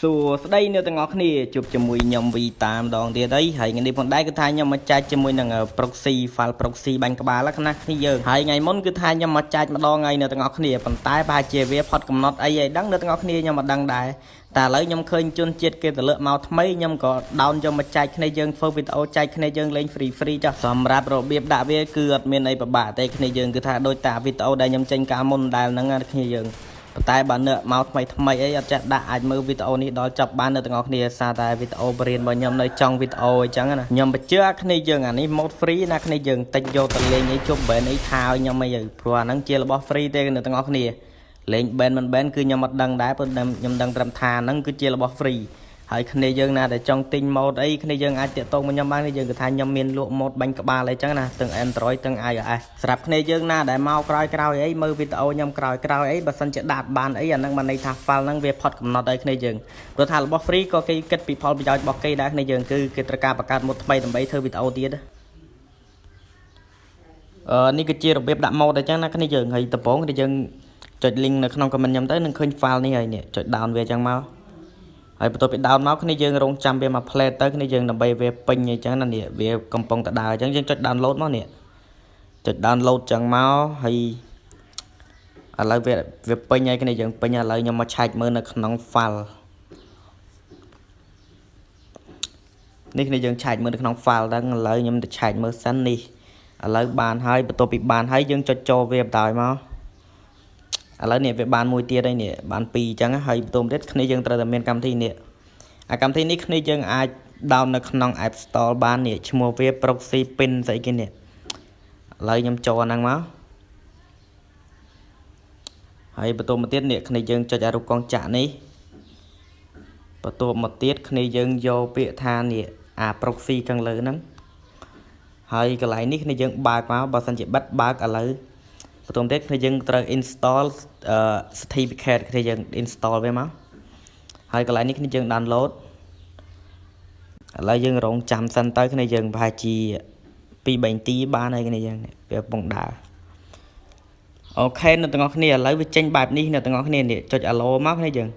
សួស្តីអ្នកទាំងអស់គ្នាជួបជាមួយខ្ញុំវីតាមដងទៀតហើយថ្ងៃនេះផងដែរគឺថាខ្ញុំមកចែកជាមួយនឹង proxy file proxy បាញ់ក្បាលខ្លះគ្នាយើងហើយថ្ងៃមុនគឺថាខ្ញុំមកចែកម្ដងហើយអ្នកទាំងអស់គ្នាប៉ុន្តែប្រហែលជាវាផុតកំណត់អីឲ្យដឹងអ្នកទាំងអស់គ្នាខ្ញុំមិនដឹងដែរតែឥឡូវខ្ញុំឃើញជនជាតិគេទៅលើកមកថ្មីខ្ញុំក៏ down យកមកចែកគ្នាយើងធ្វើវីដេអូចែកគ្នាយើងលេង free ចុះសម្រាប់របៀបដាក់វាគឺអត់មានអីពិបាកទេគ្នាយើងគឺថាដូចតាវីដេអូដែលខ្ញុំចេញកាលមុនដែលហ្នឹងគ្នាយើងតែបើនៅមកថ្មីអីអត់ចេះដាក់អាចមើលវីដេអូនេះដល់ចប់បាននៅទាំងអស់គ្នាសារតែវីដេអូបរៀនរបស់ខ្ញុំនៅចុងវីដេអូអញ្ចឹងណាខ្ញុំបញ្ជាក់គ្នាយើងអានេះ mode free ណាគ្នាយើងតិចយកទៅលេងអីជប់ ban អីថាឲ្យខ្ញុំអីព្រោះអាហ្នឹងជារបស់ free ទេនៅទាំងអស់គ្នាលេង ban មិន ban គឺខ្ញុំអត់ដឹងដែរព្រោះខ្ញុំដឹងត្រឹមថាហ្នឹងគឺជារបស់ free ហើយគ្នាយើងណាដែលចង់ទិញ mode អីគ្នាយើងអាចតាក់ទងមកខ្ញុំបានយើងគឺថាខ្ញុំមានលក់ mode បាញ់ក្បាលអីចឹងណាទាំង Android ទាំង iOS សម្រាប់គ្នាយើងណាដែលមកក្រោយអីមើលវីដេអូខ្ញុំក្រោយអីបើសិនជាដាក់បានអីអាហ្នឹងបានន័យថា file ហ្នឹងវាផុតកំណត់ឲ្យគ្នាយើងព្រោះថារបស់ free ក៏គេគិតពីផលប្រយោជន៍របស់គេដែរគ្នាយើងគឺគេត្រូវការបង្កើត mode ថ្មីដើម្បីធ្វើវីដេអូទៀតនេះគឺជារបៀបដាក់ mode អញ្ចឹងណាគ្នាយើងហើយដំបូងគ្នាយើងចុច link នៅក្នុង comment ខ្ញុំទៅនឹងឃើញ file នេះហើយនេះចុច down វាអញ្ចឹងមកហើយបន្ទាប់ពី down មកគ្នាយើងរងចាំវាមក play ទៅគ្នាយើងដើម្បីវាពេញអញ្ចឹងណានេះវាកំពុងតែដើរអញ្ចឹងយើងចុច download មកនេះចុច download អញ្ចឹងមកហើយឥឡូវវាពេញហើយគ្នាយើងពេញឥឡូវខ្ញុំមកឆែកមើលនៅក្នុង file នេះគ្នាយើងឆែកមើលនៅក្នុង file ហ្នឹងឥឡូវខ្ញុំទៅឆែកមើលសិននេះឥឡូវបានហើយបន្ទាប់ពីបានហើយយើងចុចចូលវាបន្តមកឥឡូវនេះវាបានមួយទៀតហើយនេះបាន2អញ្ចឹងហើយបន្ទាប់ទៀតគ្នាយើងត្រូវតែមានកម្មវិធីនេះអាកម្មវិធីនេះគ្នាយើងអាច down នៅក្នុង App Store បាននេះឈ្មោះវា proxy pin ស្អីគេនេះឥឡូវខ្ញុំចូលអាហ្នឹងមកហើយបន្ទាប់មកទៀតនេះគ្នាយើងចុចអារូបកងចាក់នេះបន្ទាប់មកទៀតគ្នាយើងយកពាក្យថានេះអា proxy ខាងលើហ្នឹងហើយកន្លែងនេះគ្នាយើងបើកមកបើសិនជាបិទបើកឥឡូវបន្ទាប់ទៀតគ្នាយើងត្រូវ install certificate គ្នាយើង install វាមកហើយកន្លែងនេះគ្នាយើង download ឥឡូវយើងរងចាំសិនទៅគ្នាយើងប្រហែលជា2-3នាទីបានហើយគ្នាយើងវាកំពុងដើរអូខេអ្នកទាំងអស់គ្នាឥឡូវវាចេញបែបនេះអ្នកទាំងអស់គ្នានេះចុច allow មកគ្នាយើង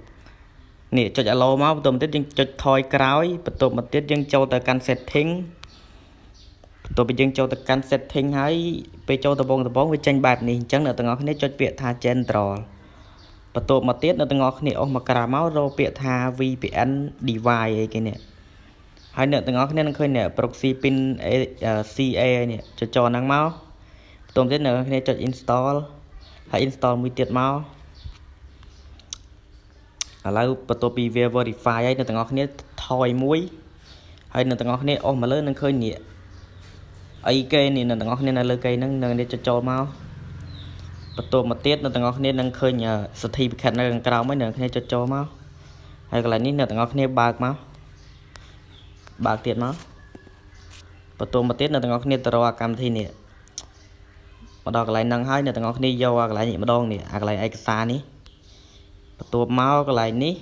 នេះចុច allow មកបន្ទាប់មកទៀតយើងចុចថយក្រោយបន្ទាប់មកទៀតយើងចូលទៅកាន់ setting បន្ទាប់ពីយើងចូលទៅកាន់ setting ហើយពេលចូលដំបូងវាចេញបែបនេះអញ្ចឹងអ្នកទាំងអស់គ្នាចុចពាក្យថា general បន្ទាប់មកទៀតអ្នកទាំងអស់គ្នាអស់មកក្រៅមករកពាក្យថា VPN device អីគេនេះហើយអ្នកទាំងអស់គ្នានឹងឃើញ proxy pin CA នេះចុចចូលហ្នឹងមកបន្ទាប់ទៀតអ្នកទាំងអស់គ្នាចុច install ហើយ install មួយទៀតមកឥឡូវបន្ទាប់ពីវា verify ហើយអ្នកទាំងអស់គ្នាថយមួយហើយអ្នកទាំងអស់គ្នាអស់មកលើនឹងឃើញនេះអីគេនេះអ្នកទាំងអស់គ្នានៅលើគេហ្នឹងនឹងចុចចូលមកបន្ទាប់មកទៀតអ្នកទាំងអស់គ្នានឹងឃើញ certificate នៅខាងក្រោមហ្នឹងអ្នកគ្នាចុចចូលមកហើយកន្លែងនេះអ្នកទាំងអស់គ្នាបើកទៀតមកបន្ទាប់មកទៀតអ្នកទាំងអស់គ្នាទៅរកកម្មវិធីនេះមកដល់កន្លែងហ្នឹងហើយអ្នកទាំងអស់គ្នាយកកន្លែងនេះម្ដងនេះកន្លែងឯកសារនេះបន្ទាប់មកកន្លែងនេះ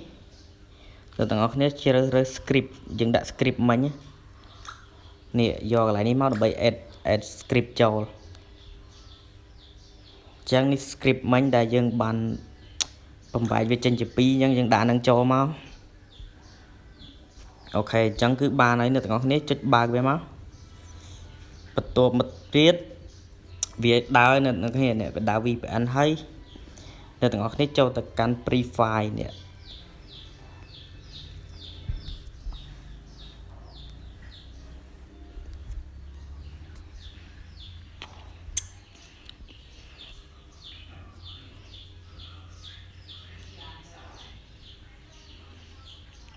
អ្នកទាំងអស់គ្នាជ្រើសរើស script យើងដាក់ script មិញនេះយកកន្លែងនេះមកដើម្បី add script ចូលចឹងនេះ script មិញដែលយើងបានបំបែកវាចេញជា2អញ្ចឹងយើងដាក់នឹងចូលមកអូខេអញ្ចឹងគឺបានហើយអ្នកទាំងអស់គ្នាចុចបើកវាមកបន្ទាប់មកទៀតវាដើរអ្នកទាំងអស់គ្នានេះវាដើរ VPN ហើយអ្នកទាំងអស់គ្នាចូលទៅកាន់ Pre-file នេះ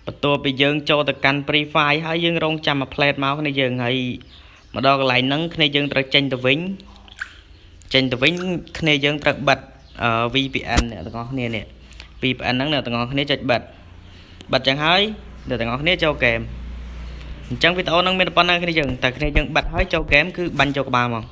បន្ទាប់ពីយើងចូលទៅកាន់ Pre-file ហើយយើងរងចាំមួយ plate មកគ្នាយើងហើយមកដល់កន្លែងហ្នឹងគ្នាយើងត្រូវចេញទៅវិញគ្នាយើងត្រូវបិទVPN អ្នកទាំងអស់គ្នានេះ VPN ហ្នឹងអ្នកទាំងអស់គ្នាចុចបិទចឹងហើយអ្នកទាំងអស់គ្នាចូលហ្គេមអញ្ចឹងវីដេអូហ្នឹងមានប៉ុណ្ណឹងគ្នាយើងតែគ្នាយើងបិទហើយចូលហ្គេមគឺបាញ់ចូលក្បាលមក